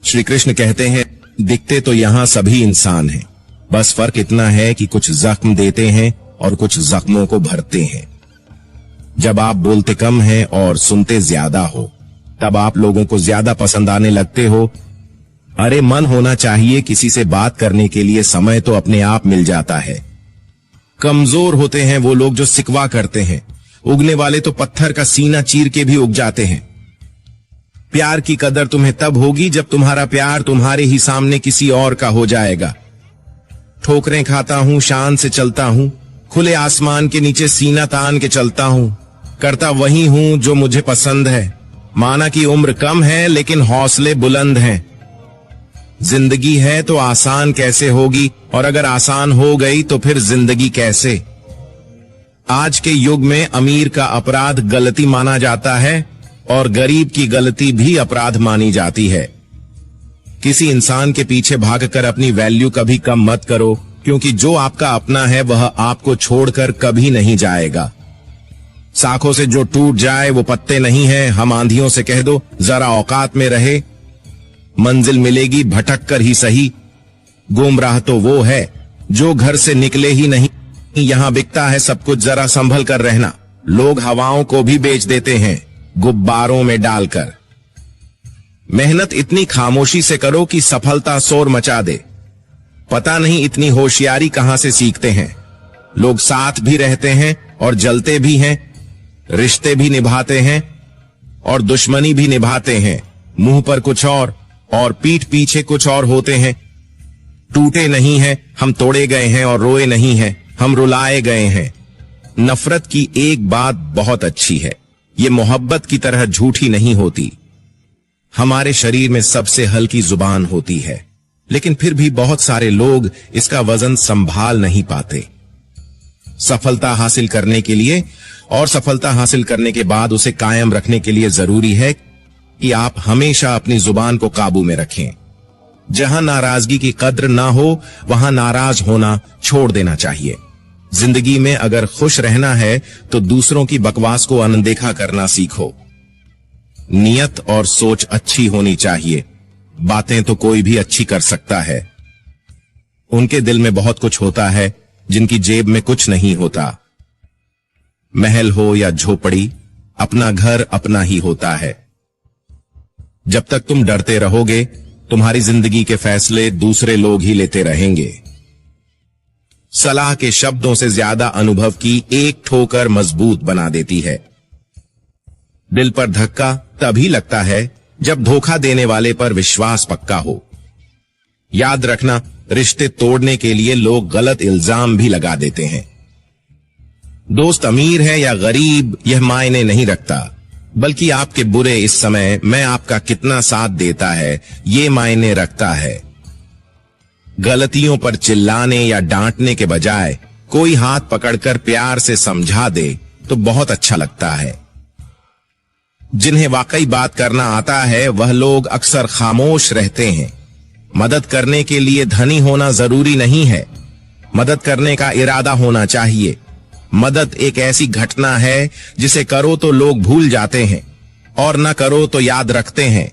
श्री कृष्ण कहते हैं, दिखते तो यहाँ सभी इंसान हैं, बस फर्क इतना है कि कुछ जख्म देते हैं और कुछ जख्मों को भरते हैं। जब आप बोलते कम हैं और सुनते ज्यादा हो, तब आप लोगों को ज्यादा पसंद आने लगते हो। अरे मन होना चाहिए किसी से बात करने के लिए, समय तो अपने आप मिल जाता है। कमजोर होते हैं वो लोग जो सिकवा करते हैं, उगने वाले तो पत्थर का सीना चीर के भी उग जाते हैं। प्यार की कदर तुम्हें तब होगी जब तुम्हारा प्यार तुम्हारे ही सामने किसी और का हो जाएगा। ठोकरें खाता हूं, शान से चलता हूं, खुले आसमान के नीचे सीना तान के चलता हूं, करता वही हूं जो मुझे पसंद है। माना कि उम्र कम है लेकिन हौसले बुलंद हैं। जिंदगी है तो आसान कैसे होगी, और अगर आसान हो गई तो फिर जिंदगी कैसे। आज के युग में अमीर का अपराध गलती माना जाता है और गरीब की गलती भी अपराध मानी जाती है। किसी इंसान के पीछे भागकर अपनी वैल्यू कभी कम मत करो, क्योंकि जो आपका अपना है वह आपको छोड़कर कभी नहीं जाएगा। शाखों से जो टूट जाए वो पत्ते नहीं है। हम आंधियों से कह दो जरा औकात में रहे, मंजिल मिलेगी भटक कर ही सही। गुमराह तो वो है जो घर से निकले ही नहीं। यहां बिकता है सब कुछ, जरा संभल कर रहना। लोग हवाओं को भी बेच देते हैं गुब्बारों में डालकर। मेहनत इतनी खामोशी से करो कि सफलता शोर मचा दे। पता नहीं इतनी होशियारी कहां से सीखते हैं। लोग साथ भी रहते हैं और जलते भी हैं, रिश्ते भी निभाते हैं और दुश्मनी भी निभाते हैं। मुंह पर कुछ और पीठ पीछे कुछ और होते हैं। टूटे नहीं हैं हम, तोड़े गए हैं, और रोए नहीं हैं हम, रुलाए गए हैं। नफरत की एक बात बहुत अच्छी है, ये मोहब्बत की तरह झूठी नहीं होती। हमारे शरीर में सबसे हल्की जुबान होती है, लेकिन फिर भी बहुत सारे लोग इसका वजन संभाल नहीं पाते। सफलता हासिल करने के लिए और सफलता हासिल करने के बाद उसे कायम रखने के लिए जरूरी है कि आप हमेशा अपनी जुबान को काबू में रखें। जहां नाराजगी की कद्र ना हो वहां नाराज होना छोड़ देना चाहिए। जिंदगी में अगर खुश रहना है तो दूसरों की बकवास को अनदेखा करना सीखो। नियत और सोच अच्छी होनी चाहिए। बातें तो कोई भी अच्छी कर सकता है। उनके दिल में बहुत कुछ होता है जिनकी जेब में कुछ नहीं होता। महल हो या झोपड़ी, अपना घर अपना ही होता है। जब तक तुम डरते रहोगे तुम्हारी जिंदगी के फैसले दूसरे लोग ही लेते रहेंगे। सलाह के शब्दों से ज्यादा अनुभव की एक ठोकर मजबूत बना देती है। दिल पर धक्का तभी लगता है जब धोखा देने वाले पर विश्वास पक्का हो। याद रखना, रिश्ते तोड़ने के लिए लोग गलत इल्जाम भी लगा देते हैं। दोस्त अमीर है या गरीब यह मायने नहीं रखता, बल्कि आपके बुरे इस समय मैं आपका कितना साथ देता है ये मायने रखता है। गलतियों पर चिल्लाने या डांटने के बजाय कोई हाथ पकड़कर प्यार से समझा दे तो बहुत अच्छा लगता है। जिन्हें वाकई बात करना आता है वह लोग अक्सर खामोश रहते हैं। मदद करने के लिए धनी होना जरूरी नहीं है, मदद करने का इरादा होना चाहिए। मदद एक ऐसी घटना है जिसे करो तो लोग भूल जाते हैं और न करो तो याद रखते हैं।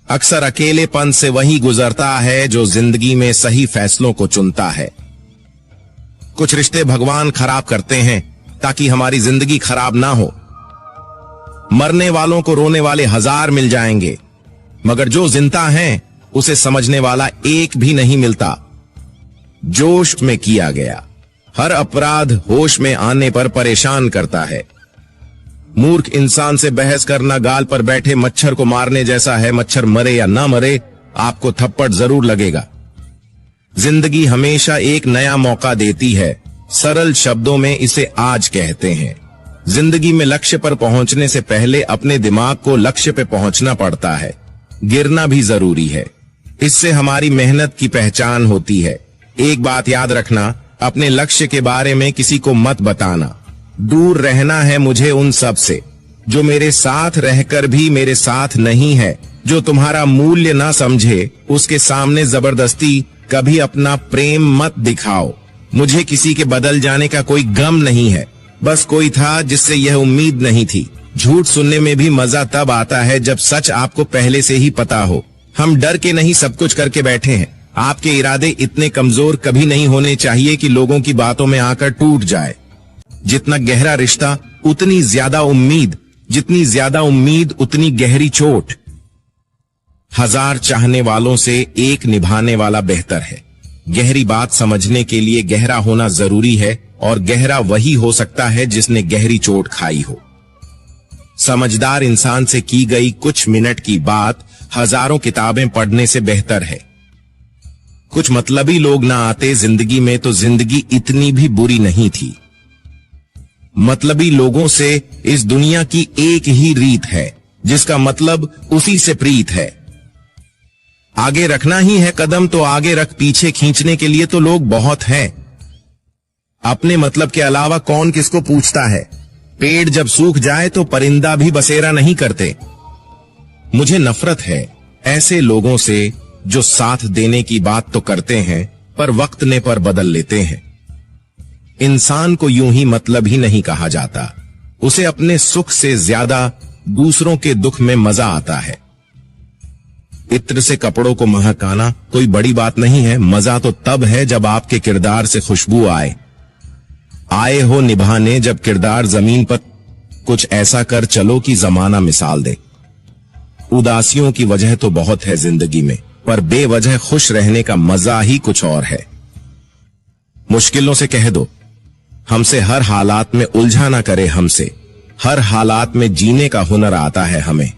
अक्सर अकेलेपन से वही गुजरता है जो जिंदगी में सही फैसलों को चुनता है। कुछ रिश्ते भगवान खराब करते हैं ताकि हमारी जिंदगी खराब ना हो। मरने वालों को रोने वाले हजार मिल जाएंगे, मगर जो जिंदा हैं उसे समझने वाला एक भी नहीं मिलता। जोश में किया गया हर अपराध होश में आने पर परेशान करता है। मूर्ख इंसान से बहस करना गाल पर बैठे मच्छर को मारने जैसा है। मच्छर मरे या ना मरे आपको थप्पड़ जरूर लगेगा। जिंदगी हमेशा एक नया मौका देती है। सरल शब्दों में इसे आज कहते हैं। जिंदगी में लक्ष्य पर पहुंचने से पहले अपने दिमाग को लक्ष्य पे पहुंचना पड़ता है। गिरना भी जरूरी है, इससे हमारी मेहनत की पहचान होती है। एक बात याद रखना, अपने लक्ष्य के बारे में किसी को मत बताना। दूर रहना है मुझे उन सब से जो मेरे साथ रहकर भी मेरे साथ नहीं है। जो तुम्हारा मूल्य ना समझे उसके सामने जबरदस्ती कभी अपना प्रेम मत दिखाओ। मुझे किसी के बदल जाने का कोई गम नहीं है, बस कोई था जिससे यह उम्मीद नहीं थी। झूठ सुनने में भी मजा तब आता है जब सच आपको पहले से ही पता हो। हम डर के नहीं सब कुछ करके बैठे हैं। आपके इरादे इतने कमजोर कभी नहीं होने चाहिए कि लोगों की बातों में आकर टूट जाए। जितना गहरा रिश्ता उतनी ज्यादा उम्मीद, जितनी ज्यादा उम्मीद उतनी गहरी चोट। 1000 चाहने वालों से एक निभाने वाला बेहतर है। गहरी बात समझने के लिए गहरा होना जरूरी है, और गहरा वही हो सकता है जिसने गहरी चोट खाई हो। समझदार इंसान से की गई कुछ मिनट की बात हजारों किताबें पढ़ने से बेहतर है। कुछ मतलबी लोग ना आते जिंदगी में तो जिंदगी इतनी भी बुरी नहीं थी। मतलबी लोगों से इस दुनिया की एक ही रीत है, जिसका मतलब उसी से प्रीत है। आगे रखना ही है कदम तो आगे रख, पीछे खींचने के लिए तो लोग बहुत हैं। अपने मतलब के अलावा कौन किसको पूछता है। पेड़ जब सूख जाए तो परिंदा भी बसेरा नहीं करते। मुझे नफरत है ऐसे लोगों से जो साथ देने की बात तो करते हैं पर वक्त ने पर बदल लेते हैं। इंसान को यूं ही मतलब ही नहीं कहा जाता। उसे अपने सुख से ज्यादा दूसरों के दुख में मजा आता है। इत्र से कपड़ों को महकाना कोई बड़ी बात नहीं है। मजा तो तब है जब आपके किरदार से खुशबू आए हो निभाने, जब किरदार जमीन पर कुछ ऐसा कर चलो कि जमाना मिसाल दे। उदासियों की वजह तो बहुत है जिंदगी में, पर बेवजह खुश रहने का मजा ही कुछ और है। मुश्किलों से कह दो हमसे हर हालात में उलझा ना करे, हमसे हर हालात में जीने का हुनर आता है हमें।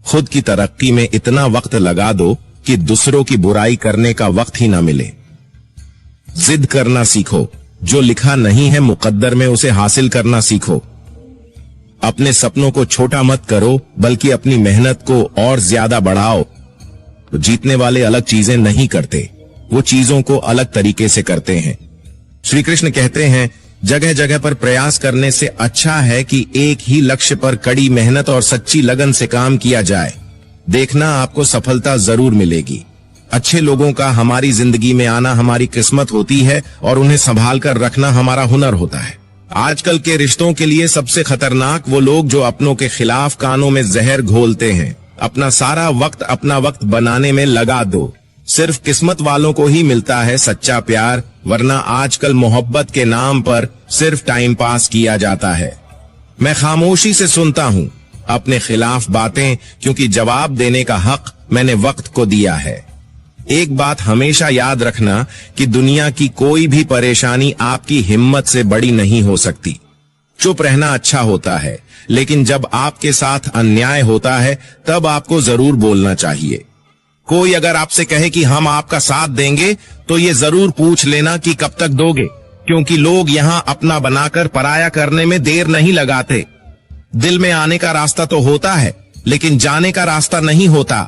खुद की तरक्की में इतना वक्त लगा दो कि दूसरों की बुराई करने का वक्त ही ना मिले। जिद करना सीखो, जो लिखा नहीं है मुकद्दर में उसे हासिल करना सीखो। अपने सपनों को छोटा मत करो बल्कि अपनी मेहनत को और ज्यादा बढ़ाओ। जीतने वाले अलग चीजें नहीं करते, वो चीजों को अलग तरीके से करते हैं। श्री कृष्ण कहते हैं जगह जगह पर प्रयास करने से अच्छा है कि एक ही लक्ष्य पर कड़ी मेहनत और सच्ची लगन से काम किया जाए। देखना आपको सफलता जरूर मिलेगी। अच्छे लोगों का हमारी जिंदगी में आना हमारी किस्मत होती है और उन्हें संभाल कर रखना हमारा हुनर होता है। आजकल के रिश्तों के लिए सबसे खतरनाक वो लोग जो अपनों के खिलाफ कानों में जहर घोलते हैं। अपना सारा वक्त अपना वक्त बनाने में लगा दो। सिर्फ किस्मत वालों को ही मिलता है सच्चा प्यार, वरना आजकल मोहब्बत के नाम पर सिर्फ टाइम पास किया जाता है। मैं खामोशी से सुनता हूँ अपने खिलाफ बातें, क्योंकि जवाब देने का हक मैंने वक्त को दिया है। एक बात हमेशा याद रखना कि दुनिया की कोई भी परेशानी आपकी हिम्मत से बड़ी नहीं हो सकती। चुप रहना अच्छा होता है, लेकिन जब आपके साथ अन्याय होता है तब आपको जरूर बोलना चाहिए। कोई अगर आपसे कहे कि हम आपका साथ देंगे तो ये जरूर पूछ लेना कि कब तक दोगे, क्योंकि लोग यहाँ अपना बनाकर पराया करने में देर नहीं लगाते। दिल में आने का रास्ता तो होता है, लेकिन जाने का रास्ता नहीं होता।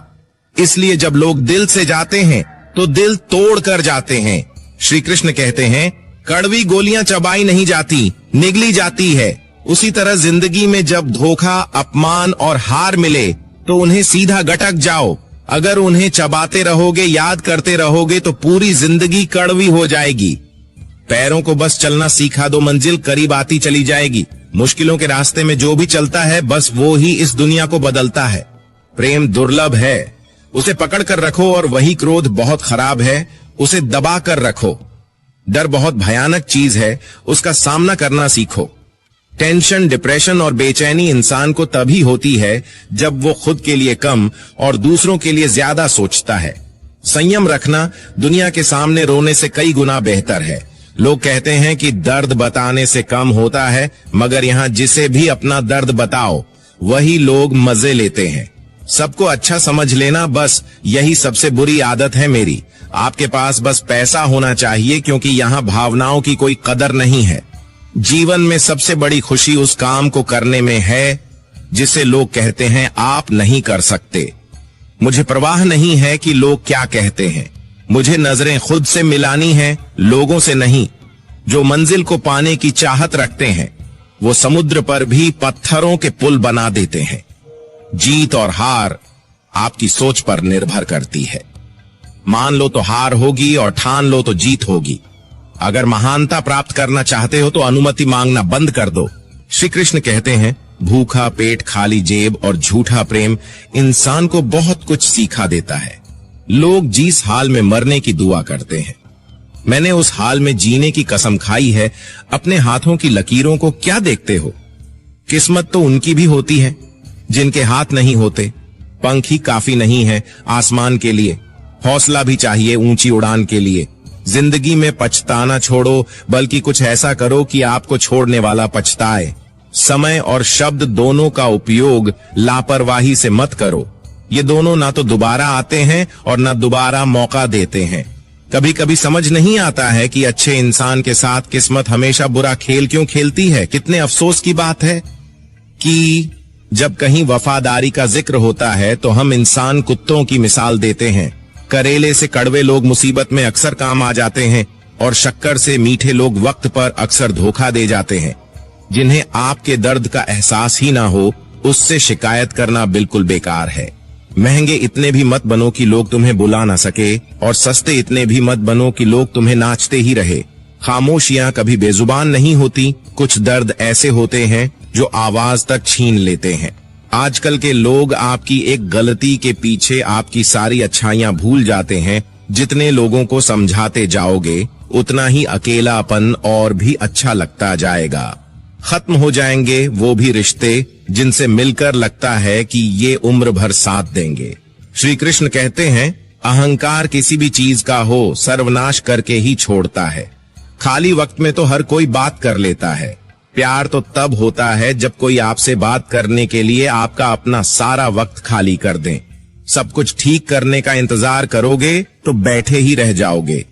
इसलिए जब लोग दिल से जाते हैं तो दिल तोड़ कर जाते हैं। श्री कृष्ण कहते हैं कड़वी गोलियां चबाई नहीं जाती, निगली जाती है। उसी तरह जिंदगी में जब धोखा, अपमान और हार मिले तो उन्हें सीधा गटक जाओ। अगर उन्हें चबाते रहोगे, याद करते रहोगे तो पूरी जिंदगी कड़वी हो जाएगी। पैरों को बस चलना सिखा दो, मंजिल करीब आती चली जाएगी। मुश्किलों के रास्ते में जो भी चलता है बस वो ही इस दुनिया को बदलता है। प्रेम दुर्लभ है, उसे पकड़ कर रखो, और वही क्रोध बहुत खराब है, उसे दबा कर रखो। डर बहुत भयानक चीज है, उसका सामना करना सीखो। टेंशन, डिप्रेशन और बेचैनी इंसान को तभी होती है जब वो खुद के लिए कम और दूसरों के लिए ज्यादा सोचता है। संयम रखना दुनिया के सामने रोने से कई गुना बेहतर है। लोग कहते हैं कि दर्द बताने से कम होता है, मगर यहाँ जिसे भी अपना दर्द बताओ वही लोग मजे लेते हैं। सबको अच्छा समझ लेना, बस यही सबसे बुरी आदत है मेरी। आपके पास बस पैसा होना चाहिए, क्योंकि यहाँ भावनाओं की कोई कदर नहीं है। जीवन में सबसे बड़ी खुशी उस काम को करने में है जिसे लोग कहते हैं आप नहीं कर सकते। मुझे परवाह नहीं है कि लोग क्या कहते हैं। मुझे नजरें खुद से मिलानी है, लोगों से नहीं। जो मंजिल को पाने की चाहत रखते हैं वो समुद्र पर भी पत्थरों के पुल बना देते हैं। जीत और हार आपकी सोच पर निर्भर करती है। मान लो तो हार होगी और ठान लो तो जीत होगी। अगर महानता प्राप्त करना चाहते हो तो अनुमति मांगना बंद कर दो। श्री कृष्ण कहते हैं भूखा पेट, खाली जेब और झूठा प्रेम इंसान को बहुत कुछ सिखा देता है। लोग जिस हाल में मरने की दुआ करते हैं, मैंने उस हाल में जीने की कसम खाई है। अपने हाथों की लकीरों को क्या देखते हो? किस्मत तो उनकी भी होती है जिनके हाथ नहीं होते। पंख ही काफी नहीं है आसमान के लिए, हौसला भी चाहिए ऊंची उड़ान के लिए। जिंदगी में पछताना छोड़ो, बल्कि कुछ ऐसा करो कि आपको छोड़ने वाला पछताए। समय और शब्द दोनों का उपयोग लापरवाही से मत करो। ये दोनों ना तो दोबारा आते हैं और ना दोबारा मौका देते हैं। कभी कभी समझ नहीं आता है कि अच्छे इंसान के साथ किस्मत हमेशा बुरा खेल क्यों खेलती है। कितने अफसोस की बात है कि जब कहीं वफादारी का जिक्र होता है तो हम इंसान कुत्तों की मिसाल देते हैं। करेले से कड़वे लोग मुसीबत में अक्सर काम आ जाते हैं और शक्कर से मीठे लोग वक्त पर अक्सर धोखा दे जाते हैं। जिन्हें आपके दर्द का एहसास ही ना हो, उससे शिकायत करना बिल्कुल बेकार है। महंगे इतने भी मत बनो कि लोग तुम्हें बुला ना सके, और सस्ते इतने भी मत बनो कि लोग तुम्हें नाचते ही रहे। खामोशियां कभी बेजुबान नहीं होती। कुछ दर्द ऐसे होते हैं जो आवाज तक छीन लेते हैं। आजकल के लोग आपकी एक गलती के पीछे आपकी सारी अच्छाइयां भूल जाते हैं। जितने लोगों को समझाते जाओगे उतना ही अकेलापन और भी अच्छा लगता जाएगा। खत्म हो जाएंगे वो भी रिश्ते जिनसे मिलकर लगता है कि ये उम्र भर साथ देंगे। श्री कृष्ण कहते हैं, अहंकार किसी भी चीज का हो सर्वनाश करके ही छोड़ता है। खाली वक्त में तो हर कोई बात कर लेता है। प्यार तो तब होता है जब कोई आपसे बात करने के लिए आपका अपना सारा वक्त खाली कर दे। सब कुछ ठीक करने का इंतजार करोगे तो बैठे ही रह जाओगे।